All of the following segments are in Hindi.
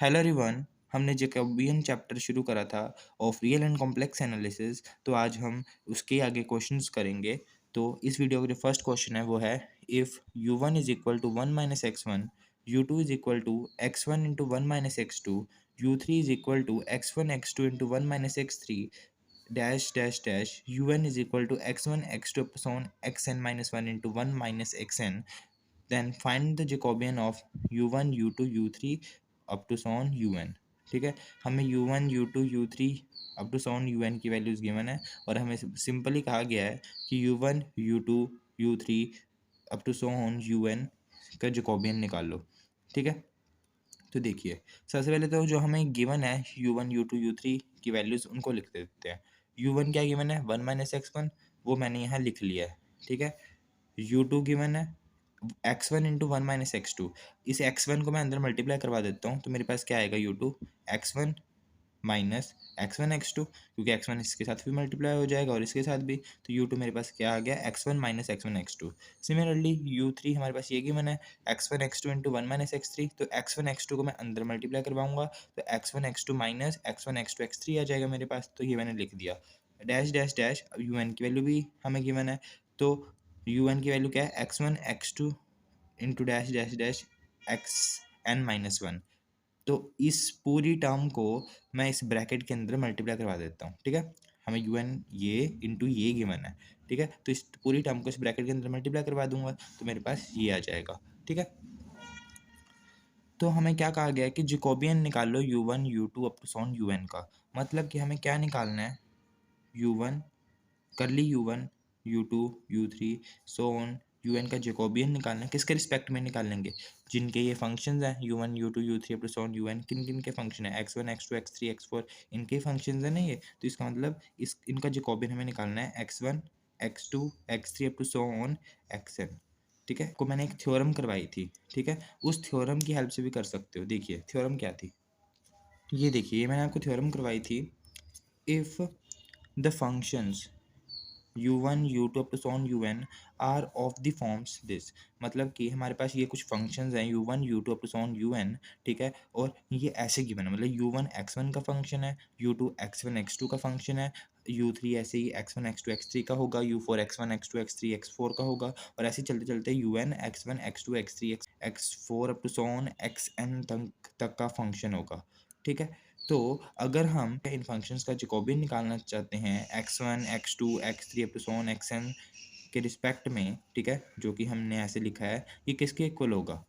Hello everyone. हमने जैकोबियन चैप्टर शुरू करा था of real and complex analysis. तो आज हम उसके आगे क्वेश्चंस करेंगे। तो इस वीडियो का जो फर्स्ट क्वेश्चन है वो है, if u1 is equal to 1 minus x1, u2 is equal to x1 into 1 minus x2, u3 is equal to x1 x2 into 1 minus x3 dash dash डैश un is equal to x1 x2 upon xn minus 1 into 1 minus xn, then find the Jacobian of u1 u2 u3 up to so on un। ठीक है, हमें u1 u2 u3 up to so on un की वैल्यूज़ गिवन है और हमें सिंपली कहा गया है कि u1 u2 u3 up to so on un का जैकोबियन निकाल लो। ठीक है, तो देखिए सबसे पहले तो जो हमें गिवन है u1 u2 u3 की वैल्यूज़ उनको लिख देते हैं। u1 क्या गिवन है 1 माइनस x1, वो मैंने यहाँ लिख लिया है। ठीक है, u2 गिवन है x1 इंटू 1 माइनस x2। इस x1 को मैं अंदर मल्टीप्लाई करवा देता हूँ तो मेरे पास क्या आएगा u2 x1 minus x1 x2, क्योंकि x1 इसके साथ भी मल्टीप्लाई हो जाएगा और इसके साथ भी, तो u2 मेरे पास क्या आ गया x1 minus x1 x2। Similarly u3 हमारे पास ये गिवन है x1 x2 into 1 minus x3, तो x1 x2 को मैं अंदर मल्टीप्लाई करवाऊंगा तो x1 x2 minus x1 x2 x3 आ जाएगा मेरे पास, तो ये मैंने लिख दिया। डैश डैश डैश, अब un की वैल्यू भी हमें गिवन है, तो un की वैल्यू क्या है x1 x2 into dash dash dash x n minus one. तो इस पूरी टर्म को मैं इस ब्रैकेट के अंदर मल्टीप्लाई करवा देता हूँ। ठीक है, हमें यू एन ये इंटू ये गिवन है। ठीक है, तो इस पूरी टर्म को इस ब्रैकेट के अंदर मल्टीप्लाई करवा दूंगा तो मेरे पास ये आ जाएगा। ठीक है, तो हमें क्या कहा गया है कि जैकोबियन निकाल लो u1 u2 up to so on un का। मतलब कि हमें क्या निकालना है, u1 करली u1 u2 u3 so on un का जैकोबियन निकालना है। किसके रिस्पेक्ट में निकाल लेंगे, जिनके ये फंक्शंस हैं u1 u2 u3 up to so on un, किन किन के फंक्शन है x1 x2 x3 x4, इनके फंक्शंस है ना ये। तो इसका मतलब इस इनका जैकोबियन हमें निकालना है x1 x2 x3 up to so on xn। ठीक है, को मैंने एक थ्योरम करवाई थी। ठीक है, उस थ्योरम की हेल्प से भी कर सकते हो। देखिए थ्योरम क्या थी, ये देखिए ये मैंने आपको थ्योरम करवाई थी। If the functions u1 u2 up to so on un are of the forms this. मतलब कि हमारे पास ये कुछ फंक्शंस हैं u1 u2 up to so on un। ठीक है, और ये ऐसे गिवन है, मतलब u1 x1 का फंक्शन है, u2 x1 x2 का फंक्शन है, u3 ऐसे ही x1 x2 x3 का होगा, u4 x1 x2 x3 x4 का होगा, और ऐसे चलते चलते un x1 x2 x3 x4 up to so on xn तक का फंक्शन होगा। ठीक है, तो अगर हम इन फंक्शंस का जैकोबियन निकालना चाहते हैं x1 x2 x3 up to so on xn के रिस्पेक्ट में, ठीक है, जो कि हमने ऐसे लिखा है, ये किसके इक्वल होगा,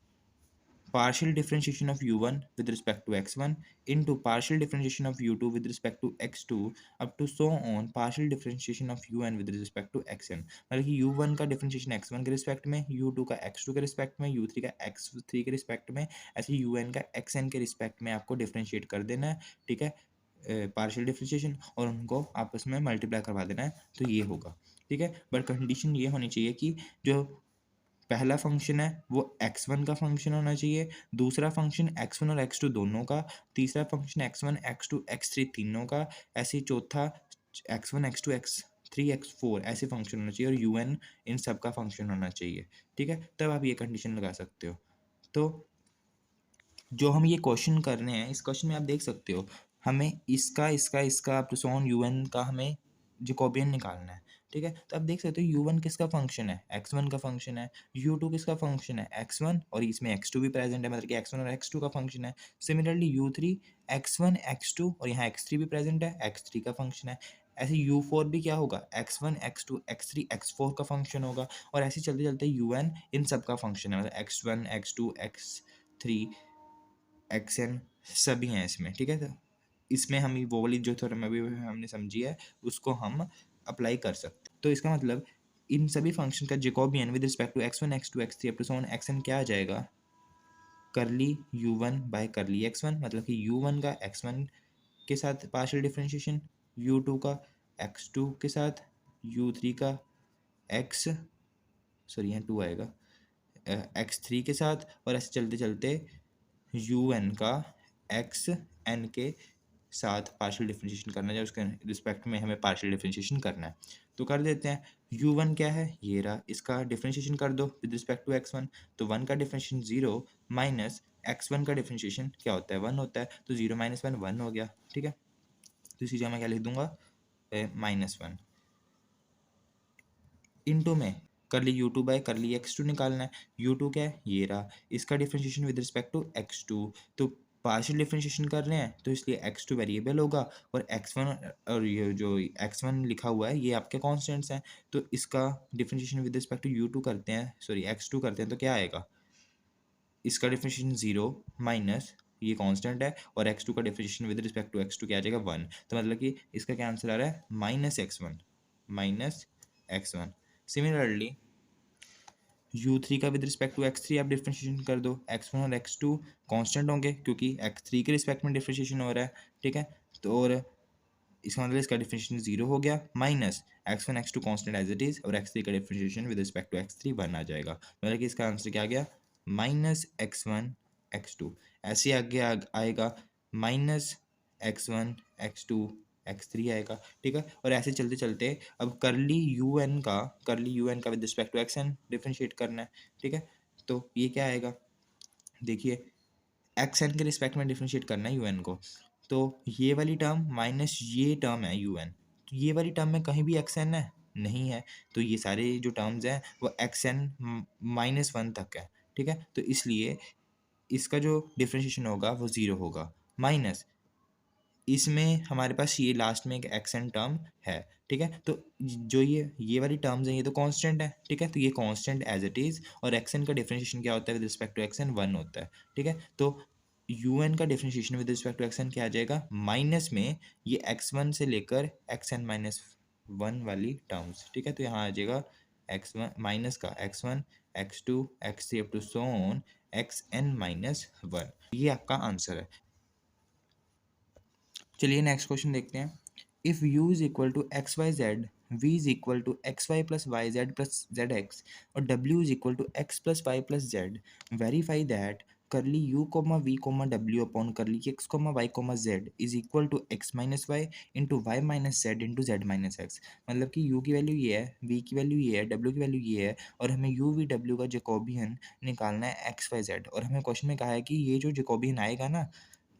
partial differentiation of u1 with respect to x1 into partial differentiation of u2 with respect to x2 up to so on partial differentiation of un with respect to xn। मतलब कि u1 का डिफरेंशिएशन x1 के रिस्पेक्ट में, u2 का x2 के रिस्पेक्ट में, u3 का x3 के रिस्पेक्ट में, ऐसे un का xn के रिस्पेक्ट में आपको डिफरेंशिएट कर देना है। ठीक है, पार्शियल डिफरेंशिएशन, और उनको आपस में मल्टीप्लाई करवा देना है, तो ये होगा। ठीक है, बट कंडीशन ये होनी चाहिए कि जो पहला फंक्शन है वो x1 का फंक्शन होना चाहिए, दूसरा फंक्शन x1 और x2 दोनों का, तीसरा फंक्शन x1 x2 x3 तीनों का, ऐसे ही चौथा x1 x2 x3 x4 ऐसे फंक्शन होना चाहिए, और un इन सब का फंक्शन होना चाहिए। ठीक है, तब आप ये कंडीशन लगा सकते हो। तो जो हम ये क्वेश्चन कर रहे हैं, इस क्वेश्चन में आप देख सकते हो हमें इसका इसका इसका up to so on un का हमें जैकोबियन निकालना है। ठीक है, तो आप देख सकते हो u1 किसका फंक्शन है, x1 का फंक्शन है, u2 किसका फंक्शन है, x1, और इसमें x2 भी प्रेजेंट है, मतलब कि x1 और x2 का फंक्शन है। सिमिलरली u3 x1 x2 और यहाँ x3 भी प्रेजेंट है, x3 का फंक्शन है। ऐसे u4 भी क्या होगा, x1 x2 x3 x4 का फंक्शन होगा, और ऐसे चलते चलते un इन सब का फंक्शन है, मतलब x1 x2 x3 एक्सएन सभी हैं इसमें। ठीक है, तो इसमें हम वो वाली जो थ्योरम अभी हमने समझी है उसको हम अप्लाई कर सकते हैं। तो इसका मतलब इन सभी फंक्शन का Jacobian with respect to x1 x2 x3 up to so on xn क्या आ जाएगा, करली u1 बाय करली x1, मतलब कि u1 का x1 के साथ पार्शियल डिफरेंशिएशन, u2 का x2 के साथ, u3 का x, सॉरी यहाँ 2 आएगा, x3 के साथ, और ऐसे चलते चलते un का एक्स एन के साथ पार्शियल डिफरेंशिएशन करना है, उसके रिस्पेक्ट में हमें पार्शियल डिफरेंशिएशन करना है। तो कर देते हैं, u1 क्या है, ये रहा, इसका डिफरेंशिएशन कर दो विद रिस्पेक्ट टू x1, तो 1 का डिफरेंशिएशन 0 माइनस x1 का डिफरेंशिएशन क्या होता है, 1 होता है, तो 0 माइनस 1 1 हो गया, ठीक है। तो इसी जगह मैं क्या लिख दूंगा, -1 इनटू में करली u2 बाय करली x2 निकालना है। u2 क्या है, ये रहा, इसका differentiation with respect to x2, तो पार्शियल डिफरेंशिएशन कर रहे हैं तो इसलिए x2 वेरिएबल होगा और x1 और ये जो x1 लिखा हुआ है ये आपके कांस्टेंट्स हैं, तो इसका differentiation with respect to u2 करते हैं, सॉरी x2 करते हैं, तो क्या आएगा, इसका डिफरेंशिएशन 0 माइनस ये कांस्टेंट है और x2 का differentiation with respect to x2 क्या आ जाएगा, 1, तो मतलब कि इसका क्या आंसर आ रहा है, -x1। सिमिलरली u3 का विद रिस्पेक्ट टू x3 आप डिफरेंशिएशन कर दो, x1 और x2 कांस्टेंट होंगे क्योंकि x3 के रिस्पेक्ट में डिफरेंशिएशन हो रहा है, ठीक है। तो और इसका मतलब इसका डिफरेंशिएशन 0 हो गया, minus x1 x2 constant as it is और x3 का differentiation with respect to x3 1 आ जाएगा, मतलब कि इसका आंसर क्या आ गया, -x1 x2। ऐसे आगे आएगा -x1 x2 x3 आएगा, ठीक है। और ऐसे चलते चलते अब करली un का with respect to xn differentiate करना है, ठीक है। तो ये क्या आएगा, देखिए xn के रिस्पेक्ट में डिफरेंशिएट करना है un को, तो ये वाली टर्म माइनस ये टर्म है un, तो ये वाली टर्म में कहीं भी xn है, नहीं है, तो ये सारे जो टर्म्स हैं वो xn -1 तक है, ठीक है। तो इसलिए इसका जो डिफरेंशिएशन होगा वो 0 होगा, माइनस इसमें हमारे पास ये लास्ट में एक एक्सन टर्म है, ठीक है। तो जो ये वाली टर्म्स हैं ये तो कांस्टेंट है, ठीक है, तो ये कांस्टेंट एज इट इज और एक्सन का डिफरेंशिएशन क्या होता है विद रिस्पेक्ट टू एक्सन 1 होता है, ठीक है। तो un का differentiation with respect to x n क्या आ जाएगा, माइनस में ये x1 से लेकर xn-1 वाली टर्म्स, ठीक है। तो यहाँ आ जाएगा x1 माइनस का x1 x2 x3 up to so on xn-1, ये आपका आंसर है। चलिए नेक्स्ट क्वेश्चन देखते हैं। If u is equal to x y z, v is equal to x y plus y z plus z x और w is equal to x plus y plus z, verify that curly u comma v comma w upon curly x comma y comma z is equal to x minus y into y minus z into z minus x. मतलब कि u की वैल्यू ये है, v की वैल्यू ये है, w की वैल्यू ये है और हमें u v w का जैकोबियन निकालना है एक्स वाई जेड, और हमें क्वेश्चन में कहा है कि ये जो जैकोबियन आएगा ना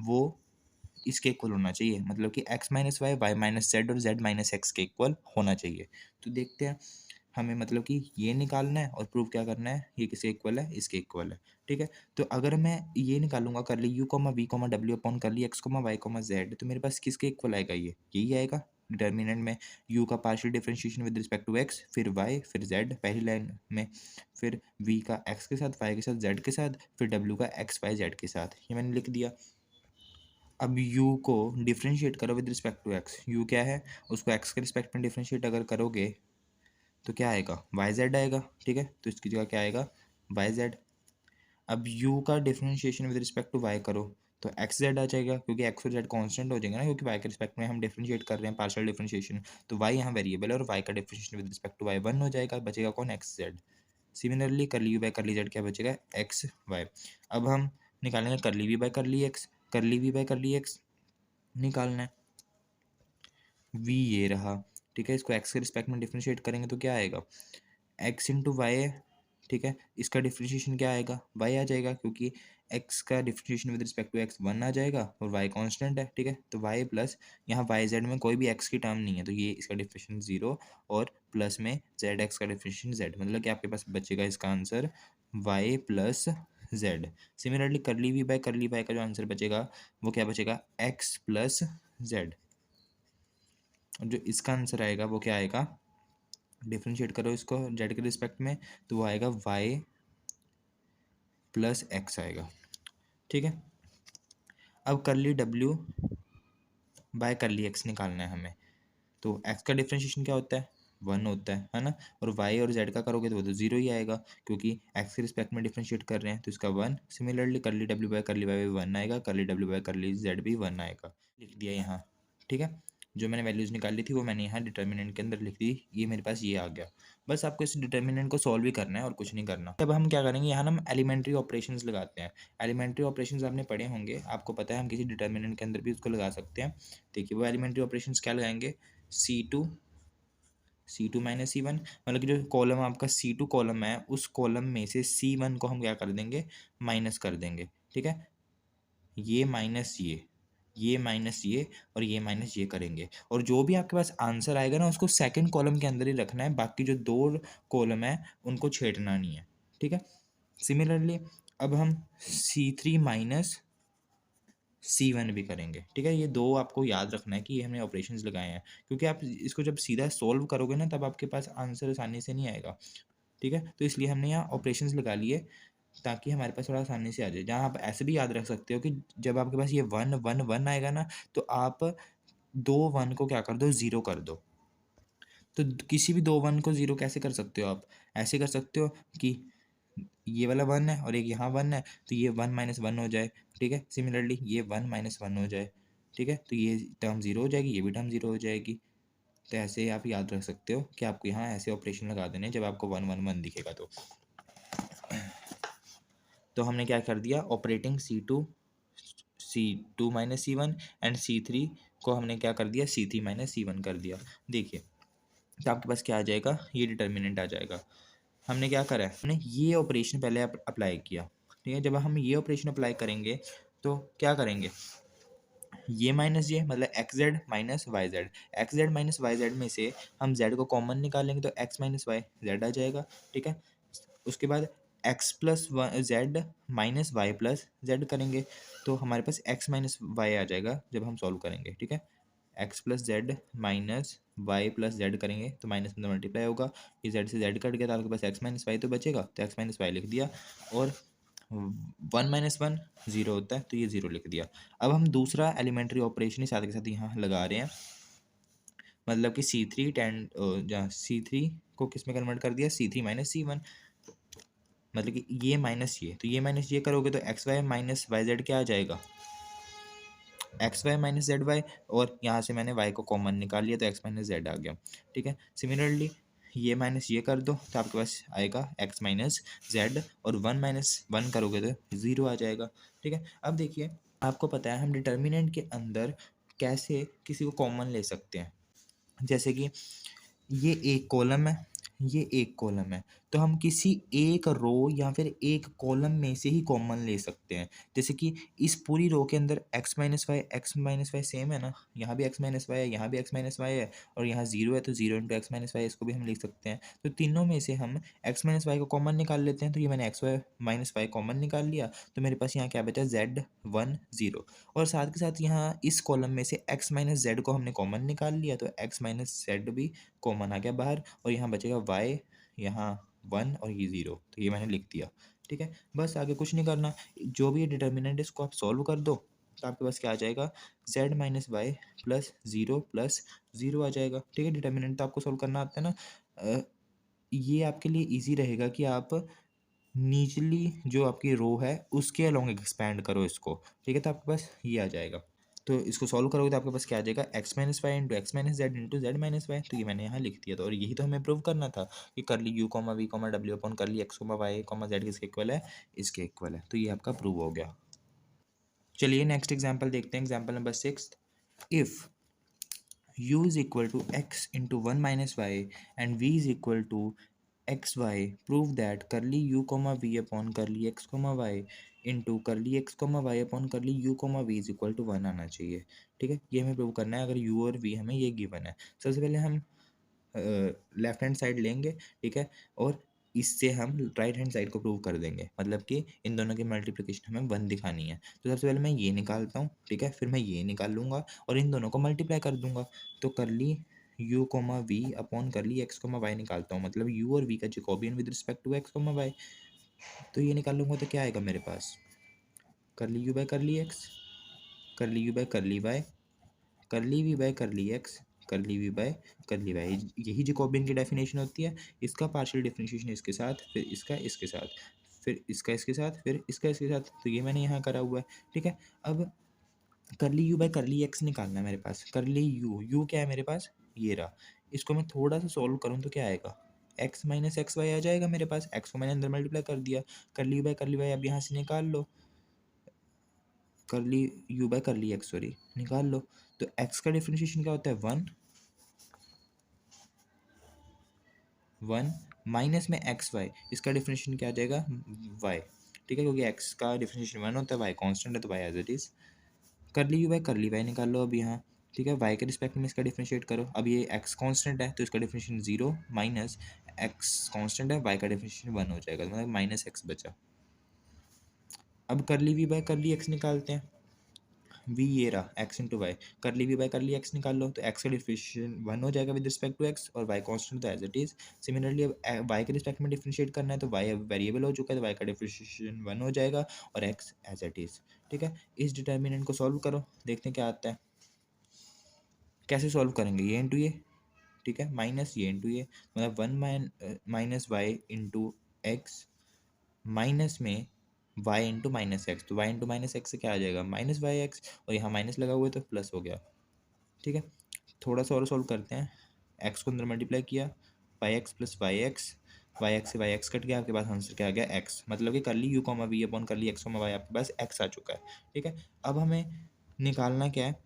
वो इसके इक्वल होना चाहिए, मतलब कि x minus y y minus z और z माइनस एक्स के इक्वल होना चाहिए। तो देखते हैं, हमें मतलब कि ये निकालना है और प्रूव क्या करना है, ये किसके इक्वल है, इसके इक्वल है, ठीक है। तो अगर मैं ये निकालूंगा curly u comma v comma w upon कर ली x comma y comma z, तो मेरे पास किसके इक्वल आएगा, ये यही आएगा डिटर्मिनेंट में, u का partial differentiation with respect to x, फिर y, फिर z पहली लाइन में, फिर v का x के साथ, y के साथ, z के साथ, फिर w का x y z के साथ, ये मैंने लिख दिया। अब u को डिफरेंशिएट करो with respect to x, u क्या है, उसको x के रिस्पेक्ट में डिफरेंशिएट अगर करोगे तो क्या आएगा, वाई जेड आएगा, ठीक है। तो इसकी जगह क्या आएगा, वाई जेड। अब u का differentiation with respect to y करो तो एक्स जेड आ जाएगा, क्योंकि x और z कांस्टेंट हो जाएंगे ना, क्योंकि y के रिस्पेक्ट में हम डिफरेंशिएट कर रहे हैं पार्शियल डिफरेंशिएशन, तो y यहाँ वेरिएबल है और y का differentiation with respect to y 1 हो जाएगा, बचेगा कौन, x z. Similarly curly v by curly z क्या बचेगा, एक्स वाई। अब हम निकालेंगे curly v by curly x, curly v by curly x निकालना है, v ये रहा, ठीक है। इसको x के रिस्पेक्ट में डिफरेंशिएट करेंगे तो क्या आएगा, x इंटू वाई है, ठीक है। इसका डिफरेंशिएशन क्या आएगा, y आ जाएगा, क्योंकि x का differentiation with respect to x 1 आ जाएगा और y कांस्टेंट है, ठीक है। तो y प्लस यहाँ वाई जेड में कोई भी x की टर्म नहीं है, तो ये इसका डिफरेंशिएशन 0 और प्लस में जेड एक्स का डिफरेंशिएशन z, मतलब कि आपके पास बचेगा इसका answer y plus Z. Similarly curly v by करली y का जो आंसर बचेगा वो क्या बचेगा, x प्लस जेड। जो इसका आंसर आएगा वो क्या आएगा, डिफरेंशिएट करो इसको जेड के रिस्पेक्ट में तो वो आएगा y प्लस एक्स आएगा, ठीक है। अब कर ली w बाय कर ली एक्स निकालना है हमें, तो x का डिफरेंशिएशन क्या होता है, 1 होता है ना, और y और z का करोगे तो वो तो 0 ही आएगा, क्योंकि x के रिस्पेक्ट में डिफरेंशिएट कर रहे हैं तो इसका 1। सिमिलरली कर ली w बाय कर ली y भी 1 आएगा, कर ली w बाय कर ली z भी 1 आएगा, लिख दिया यहाँ, ठीक है। जो मैंने वैल्यूज़ निकाली थी वो मैंने यहाँ डिटर्मिनेंट के अंदर लिख दी, ये मेरे पास ये आ गया। बस आपको इस डिटर्मिनेंट को सॉल्व ही करना है और कुछ नहीं करना। अब हम क्या करेंगे, यहाँ ना हम एलिमेंट्री ऑपरेशंस लगाते हैं। एलिमेंट्री ऑपरेशंस आपने पढ़े होंगे, आपको पता है हम किसी डिटर्मिनेंट के अंदर भी उसको लगा सकते हैं। देखिए वो एलिमेंट्री ऑपरेशंस क्या लगाएंगे, C2 माइनस C1, मतलब कि जो कॉलम आपका C2 कॉलम है उस कॉलम में से C1 को हम क्या कर देंगे, माइनस कर देंगे, ठीक है, ये माइनस ये माइनस ये और ये माइनस ये करेंगे, और जो भी आपके पास आंसर आएगा ना उसको सेकंड कॉलम के अंदर ही रखना है, बाकी जो दो कॉलम है उनको छेड़ना नहीं है। ठीक है, सिमिलरली अब हम C3 माइनस C1 भी करेंगे। ठीक है, ये दो आपको याद रखना है कि ये हमने ऑपरेशंस लगाए हैं, क्योंकि आप इसको जब सीधा सॉल्व करोगे ना तब आपके पास आंसर आसानी से नहीं आएगा। ठीक है, तो इसलिए हमने यहाँ ऑपरेशंस लगा लिए ताकि हमारे पास थोड़ा आसानी से आ जाए। जहाँ आप ऐसे भी याद रख सकते हो कि जब आपके पास ये 1 1 1 आएगा ना, तो आप दो 1 को क्या कर दो, 0 कर दो। तो किसी भी दो 1 को 0 कैसे कर सकते हो आप? ऐसे कर सकते हो कि ये वाला 1 है और एक यहाँ 1 है, तो ये 1 माइनस 1 हो जाए। ठीक है, सिमिलरली ये 1 माइनस 1 हो जाए। ठीक है, तो ये टर्म 0 हो जाएगी, ये भी टर्म 0 हो जाएगी। तो ऐसे आप याद रख सकते हो कि आपको यहाँ ऐसे ऑपरेशन लगा देने हैं जब आपको 1 1 1 दिखेगा तो हमने क्या कर दिया, operating C2 minus C1 and C3 को हमने क्या कर दिया, C3 माइनस C1 कर दिया। देखिए, तो आपके पास क्या आ जाएगा, ये डिटर्मिनेंट आ जाएगा। हमने क्या करा है, हमने ये ऑपरेशन पहले अप्लाई किया। ठीक है, जब हम ये ऑपरेशन अप्लाई करेंगे तो क्या करेंगे, ये माइनस ये मतलब x z minus y z, x z minus y z में से हम जेड को कॉमन निकालेंगे तो एक्स माइनस वाई जेड आ जाएगा। ठीक है, उसके बाद x plus z minus Y plus z करेंगे तो हमारे पास एक्स माइनस वाई आ जाएगा जब हम सॉल्व करेंगे। ठीक है, x plus z minus Y plus z करेंगे तो माइनस में मल्टीप्लाई होगा, ये जेड से जेड कट गया तो आपके पास एक्स माइनस वाई तो बचेगा, तो एक्स माइनस वाई लिख दिया, और 1 माइनस 1 0 होता है तो ये 0 लिख दिया। अब हम दूसरा एलिमेंट्री ऑपरेशन ही साथ के साथ यहाँ लगा रहे हैं, मतलब कि C3 टेन जहाँ C3 को किस में कन्वर्ट कर दिया, C3 माइनस C1, मतलब कि ये माइनस ये, तो ये माइनस ये करोगे तो x y minus y z क्या आ जाएगा, x y minus z y, और यहाँ से मैंने वाई को कॉमन निकाल लिया तो एक्स माइनस जेड आ गया। ठीक है, सिमिलरली ये माइनस ये कर दो तो आपके पास आएगा एक्स माइनस जेड, और 1 माइनस 1 करोगे तो 0 आ जाएगा। ठीक है, अब देखिए, आपको पता है हम डिटर्मिनेंट के अंदर कैसे किसी को कॉमन ले सकते हैं। जैसे कि ये एक कॉलम है, ये एक कॉलम है, तो हम किसी एक रो या फिर एक कॉलम में से ही कॉमन ले सकते हैं। जैसे कि इस पूरी रो के अंदर एक्स माइनस वाई सेम है ना, यहाँ भी एक्स माइनस वाई है, यहाँ भी एक्स माइनस वाई है, और यहाँ 0 है तो 0 इंटू एक्स माइनस वाई, इसको भी हम लिख सकते हैं। तो तीनों में से हम एक्स माइनस वाई को कॉमन निकाल लेते हैं, तो ये मैंने x y minus y common निकाल लिया, तो मेरे पास यहाँ क्या बचा, Z1 0, और साथ के साथ यहाँ इस कॉलम में से एक्स माइनस जेड को हमने कॉमन निकाल लिया, तो एक्स माइनस जेड भी कॉमन आ गया बाहर, और यहाँ बचेगा y, यहाँ 1 और ये 0, तो ये मैंने लिख दिया। ठीक है, बस आगे कुछ नहीं करना, जो भी डिटर्मिनेंट इसको आप सॉल्व कर दो तो आपके पास क्या आ जाएगा, z minus Y plus zero आ जाएगा। ठीक है, डिटर्मिनेंट तो आपको सॉल्व करना आता है ना। ये आपके लिए ईजी रहेगा कि आप निचली जो आपकी रो है उसके अलोंग एक्सपैंड करो इसको। ठीक है, तो आपके पास ये आ जाएगा, तो इसको सॉल्व करोगे तो आपके पास क्या आ जाएगा, x minus y into x minus z into z minus y, तो ये मैंने यहाँ लिख दिया था, और यही तो हमें प्रूव करना था कि कर ली U comma V comma W upon कर ली X comma Y comma Z किसके इक्वल है, इसके इक्वल है, तो ये आपका प्रूव हो गया। चलिए नेक्स्ट एग्जाम्पल देखते हैं, example number 6, if u is equal to x into 1 minus y and v is equal to x y, prove that curly u comma v upon curly x comma y into curly x comma y upon curly u comma v is equal to 1 आना चाहिए। ठीक है, ये हमें प्रूव करना है अगर यू और वी हमें ये गिवन है। सबसे पहले हम लेफ्ट हैंड साइड लेंगे, ठीक है, और इससे हम राइट हैंड साइड को प्रूव कर देंगे, मतलब कि इन दोनों की मल्टीप्लिकेशन हमें 1 दिखानी है। तो सबसे पहले मैं ये निकालता हूँ, ठीक है, फिर मैं ये निकाल लूँगा और इन दोनों को मल्टीप्लाई कर दूंगा, तो कर ली यू कोमा वी अपॉन कर ली एक्स कोमा वाई निकालता हूँ, मतलब यू और वी का Jacobian with respect to x comma y, तो ये निकाल लूँगा तो क्या आएगा मेरे पास, कर ली यू बाय कर ली एक्स, कर ली यू बाय कर ली वाई, कर ली वी बाय कर ली एक्स, कर ली वी बाय कर ली वाई, यही जैकोबियन की डेफिनेशन होती है। इसका पार्शियल डिफरेंशिएशन इसके साथ, फिर इसका इसके साथ, फिर इसका इसके साथ, फिर इसका इसके साथ, तो ये मैंने यहाँ करा हुआ है। ठीक है, अब कर ली यू बाय कर ली एक्स निकालना है मेरे पास, कर ली यू क्या है मेरे पास, ये रहा, इसको मैं थोड़ा सा सॉल्व करूँ तो क्या आएगा, एक्स माइनस एक्स वाई आ जाएगा मेरे पास, एक्स को मैंने अंदर मल्टीप्लाई कर दिया, कर ली यू बाय कर ली वाई अब यहाँ से निकाल लो, कर ली यू बाय कर ली एक्स सॉरी निकाल लो, तो एक्स का डिफरेंशिएशन क्या होता है 1 1 माइनस में एक्स वाई, इसका डिफरेंशिएशन क्या आ जाएगा वाई, ठीक है, क्योंकि एक्स का डिफरेंशिएशन 1 होता है, वाई कांस्टेंट है तो वाई एज इट इज़। करली यू बाय करली वाई निकाल लो अब यहाँ, ठीक है, वाई के रिस्पेक्ट में इसका डिफरेंशिएट करो। अब ये एक्स कांस्टेंट है तो इसका डिफरेंशिएशन 0 माइनस एक्स कांस्टेंट है, वाई का डिफरेंशिएशन 1 हो जाएगा, मतलब माइनस एक्स बचा। अब करली वी बाय करली एक्स निकालते हैं, वी ये रहा एक्स इंटू वाई, करली वी बाय करली एक्स निकाल लो तो एक्स का डिफरेंशिएशन 1 हो जाएगा विद रिस्पेक्ट टू एक्स और वाई कांस्टेंट तो एज इट इज। सिमिलरली अब वाई के रिस्पेक्ट में डिफरेंशिएट करना है तो वाई अब वेरिएबल हो चुका है तो वाई का डिफरेंशिएशन 1 हो जाएगा और एक्स एज इट इज। ठीक है, इस डिटर्मिनेंट को सॉल्व करो, देखते हैं क्या आता है। कैसे सॉल्व करेंगे, ये इंटू ये, ठीक है, माइनस ये इंटू ये, मतलब 1 minus y into x minus में वाई इंटू माइनस एक्स, तो वाई इंटू माइनस एक्स से क्या आ जाएगा माइनस वाई एक्स, और यहाँ माइनस लगा हुआ है तो प्लस हो गया। ठीक है, थोड़ा सा और सॉल्व करते हैं। एक्स को अंदर मल्टीप्लाई किया, y x plus y x से वाई एक्स कट गया, आपके पास आंसर क्या आ गया एक्स, मतलब कि कर ली यू कॉमा वी अपॉन कर ली एक्स कॉमा वाई, आपके पास एक्स आ चुका है। ठीक है, अब हमें निकालना क्या है,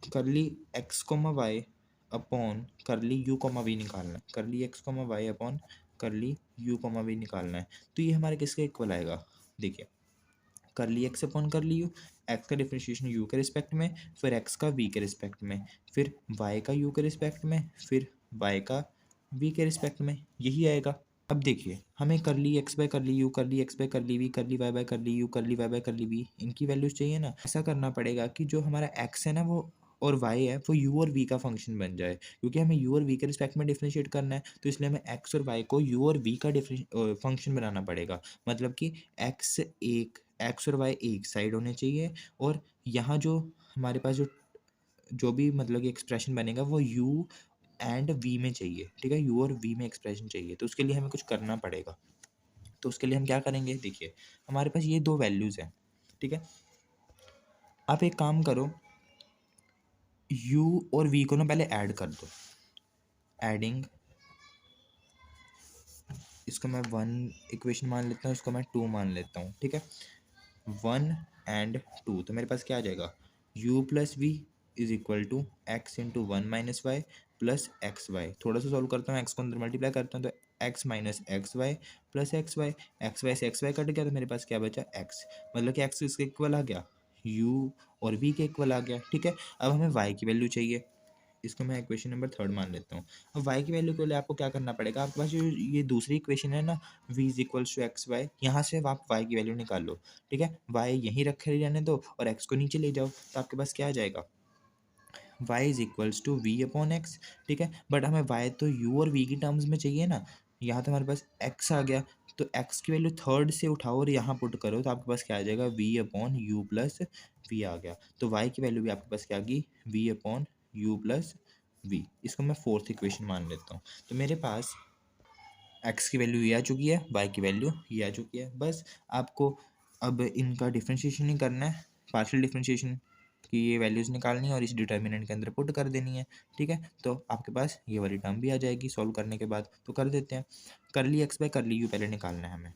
कर ली एक्स कोमा वाई अपॉन कर ली यू कोमा वी निकालना है, कर ली एक्स कोमा वाई अपॉन कर ली यू कोमा वी निकालना है। तो ये हमारे किसके इक्वल आएगा, देखिए, कर ली एक्स अपॉन कर ली यू, एक्स का डिफरेंशिएशन यू के रिस्पेक्ट में, फिर एक्स का वी के रिस्पेक्ट में, फिर वाई का यू के रिस्पेक्ट में, फिर वाई का वी के रिस्पेक्ट में, यही आएगा। अब देखिए, हमें कर ली एक्स बाय कर ली यू, कर ली एक्स बाय कर ली वी, कर ली वाई बाय कर ली यू, कर ली वाई बाय कर ली वी, इनकी वैल्यूज चाहिए ना। ऐसा करना पड़ेगा कि जो हमारा एक्स है ना वो और वाई है वो यू और वी का फंक्शन बन जाए, क्योंकि हमें यू और वी के रिस्पेक्ट में डिफरेंशिएट करना है, तो इसलिए हमें एक्स और वाई को यू और वी का फंक्शन बनाना पड़ेगा। मतलब कि एक्स और वाई एक साइड होने चाहिए, और यहाँ जो हमारे पास जो भी मतलब कि एक्सप्रेशन बनेगा वो यू एंड वी में चाहिए। ठीक है, यू और वी में एक्सप्रेशन चाहिए, तो उसके लिए हमें कुछ करना पड़ेगा। तो उसके लिए हम क्या करेंगे, देखिए, हमारे पास ये दो वैल्यूज़ हैं। ठीक है, आप एक काम करो, यू और वी को ना पहले ऐड कर दो, एडिंग, इसको मैं 1 इक्वेशन मान लेता हूँ, इसको मैं 2 मान लेता हूँ। ठीक है, 1 और 2, तो मेरे पास क्या आ जाएगा, u plus v is equal to x into 1 - y plus x y. थोड़ा सा सॉल्व करता हूँ, एक्स को अंदर मल्टीप्लाई करता हूँ तो x minus x y plus x y से एक्स वाई कट गया तो मेरे पास क्या बचा एक्स, मतलब कि एक्स इसके इक्वल आ गया, u और v के इक्वल आ गया। ठीक है, अब हमें y की वैल्यू चाहिए, इसको मैं इक्वेशन नंबर 3 मान लेता हूँ। अब y की वैल्यू के लिए आपको क्या करना पड़ेगा, आपके पास जो ये दूसरी इक्वेशन है ना, v इज इक्वल्स टू एक्स वाई, यहाँ से आप y की वैल्यू निकाल लो। ठीक है, y यहीं रखे रहने दो और x को नीचे ले जाओ, तो आपके पास क्या आ जाएगा, y इज equals to v upon x. ठीक है, बट हमें y तो u और v की टर्म्स में चाहिए ना, यहाँ तो हमारे पास x आ गया, तो x की वैल्यू थर्ड से उठाओ और यहाँ पुट करो तो आपके पास क्या आ जाएगा, v upon you plus V आ गया। तो y की वैल्यू भी आपके पास क्या आ गई, v upon you plus v, इसको मैं फोर्थ इक्वेशन मान लेता हूँ। तो मेरे पास x की वैल्यू ये आ चुकी है, y की वैल्यू ये आ चुकी है। बस आपको अब इनका डिफ्रेंशिएशन ही करना है, पार्शियल डिफ्रेंशिएशन की ये वैल्यूज़ निकालनी है और इस डिटर्मिनेंट के अंदर पुट कर देनी है। ठीक है, तो आपके पास ये वाली टर्म भी आ जाएगी सॉल्व करने के बाद, तो कर देते हैं। कर ली एक्स बाय कर ली यू पहले निकालना है हमें,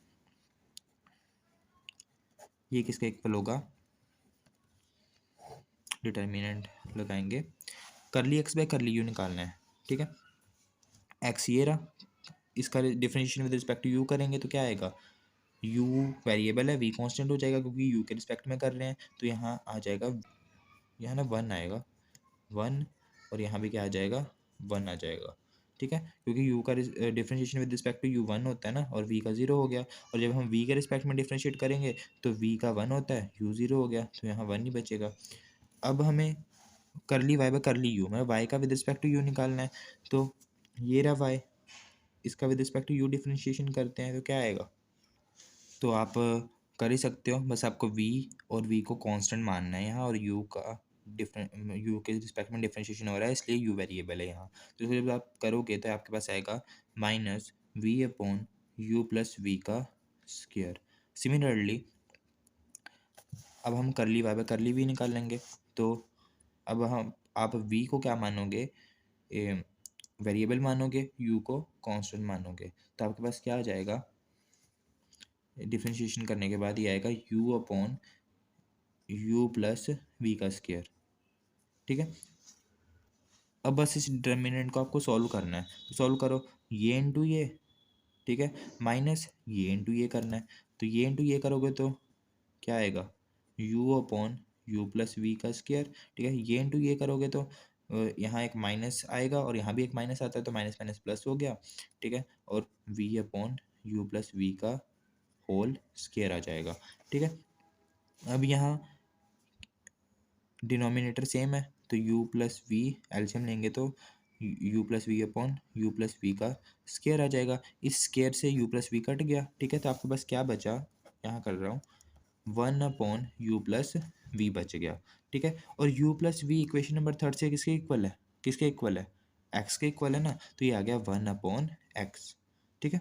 ये किसका इक्वल होगा, डिटर्मिनेंट लगाएंगे, कर ली एक्स बाय कर ली यू निकालना है। ठीक है, एक्स ये रहा, इसका differentiation with respect to u करेंगे तो क्या आएगा, यू वेरिएबल है, वी कांस्टेंट हो जाएगा क्योंकि यू के रिस्पेक्ट में कर रहे हैं, तो यहाँ आ जाएगा, यहाँ ना 1 आएगा 1, और यहाँ भी क्या आ जाएगा 1 आ जाएगा। ठीक है, क्योंकि यू का differentiation with respect to u 1 होता है ना, और वी का 0 हो गया, और जब हम वी के रिस्पेक्ट में डिफरेंशिएट करेंगे तो वी का 1 होता है, यू 0 हो गया, तो यहाँ 1 ही बचेगा। अब हमें कर ली वाई बाय कर ली यू, मतलब वाई का विद रिस्पेक्ट टू यू निकालना है, तो ये रहा वाई, इसका with respect to u differentiation करते हैं तो क्या आएगा, तो आप कर ही सकते हो, बस आपको v और v को कांस्टेंट मानना है यहाँ, और u का डिफरेंट u के रिस्पेक्ट में डिफरेंशिएशन हो रहा है इसलिए u वेरिएबल है यहाँ, तो जब आप करोगे तो आपके पास आएगा minus v upon you plus v का स्क्वायर। सिमिलरली अब हम कर ली वाई बाय कर ली वी निकाल लेंगे, तो अब हम आप v को क्या मानोगे, वेरिएबल मानोगे, u को कांस्टेंट मानोगे, तो आपके पास क्या आ जाएगा, डिफरेंशिएशन करने के बाद ये आएगा u upon you plus v का स्क्वायर। ठीक है, अब बस इस डिटर्मिनेंट को आपको सॉल्व करना है, तो सॉल्व करो, ये इंटू ये, ठीक है, माइनस ये इंटू ये करना है, तो ये इंटू ये करोगे तो क्या आएगा, u upon you plus v का स्क्वायर। ठीक है, ये इंटू ये करोगे तो यहाँ एक माइनस आएगा और यहाँ भी एक माइनस आता है तो माइनस माइनस प्लस हो गया। ठीक है, और v upon you plus v का होल स्क्वायर आ जाएगा। ठीक है, अब यहाँ डिनोमिनेटर सेम है तो u प्लस वी एल्शियम लेंगे तो u plus v upon you plus v का स्क्वायर आ जाएगा। इस स्क्वायर से u प्लस वी कट गया। ठीक है, तो आपके पास क्या बचा, यहाँ कर रहा हूँ, 1 अपॉन यू प्लस वी बच गया। ठीक है, और u plus we equation number third से किसके इक्वल है, किसके इक्वल है, x के इक्वल है ना, तो ये आ गया 1/x। ठीक है,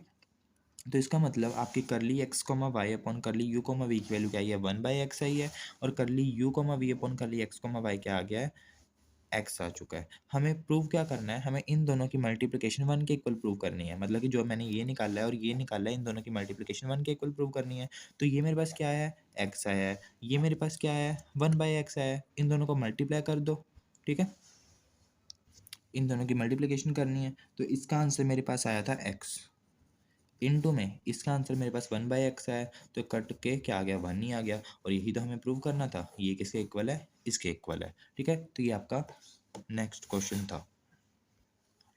तो इसका मतलब आपकी करली x comma Y upon curly you coma we की वैल्यू क्या आई है, 1/x आई है, और करली you coma we upon curly x comma Y क्या आ गया है, एक्स आ चुका है। हमें प्रूव क्या करना है, हमें इन दोनों की मल्टीप्लिकेशन 1 के इक्वल प्रूव करनी है। मतलब कि जो मैंने ये निकाला है और ये निकाला है, इन दोनों की मल्टीप्लिकेशन 1 के इक्वल प्रूव करनी है। तो ये मेरे पास क्या है, एक्स आया है, ये मेरे पास क्या है, 1/x आया है। इन दोनों को मल्टीप्लाई कर दो। ठीक है, इन दोनों की मल्टीप्लिकेशन करनी है, तो इसका आंसर मेरे पास आया था एक्स इनटू में इसका आंसर मेरे पास 1/x आया, तो कट के क्या आ गया, 1 ही आ गया। और यही तो हमें प्रूव करना था, ये किसके इक्वल है, इसके इक्वल है। ठीक है, तो ये आपका नेक्स्ट क्वेश्चन था।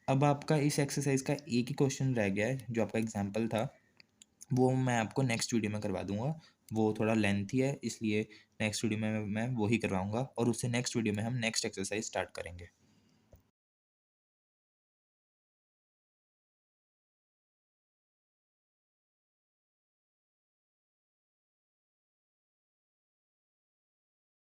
अब आपका इस एक्सरसाइज का एक ही क्वेश्चन रह गया है, जो आपका एग्जाम्पल था, वो मैं आपको नेक्स्ट वीडियो में करवा दूंगा। वो थोड़ा लेंथी है, इसलिए नेक्स्ट वीडियो में मैं वही करवाऊंगा, और उससे नेक्स्ट वीडियो में हम नेक्स्ट एक्सरसाइज स्टार्ट करेंगे।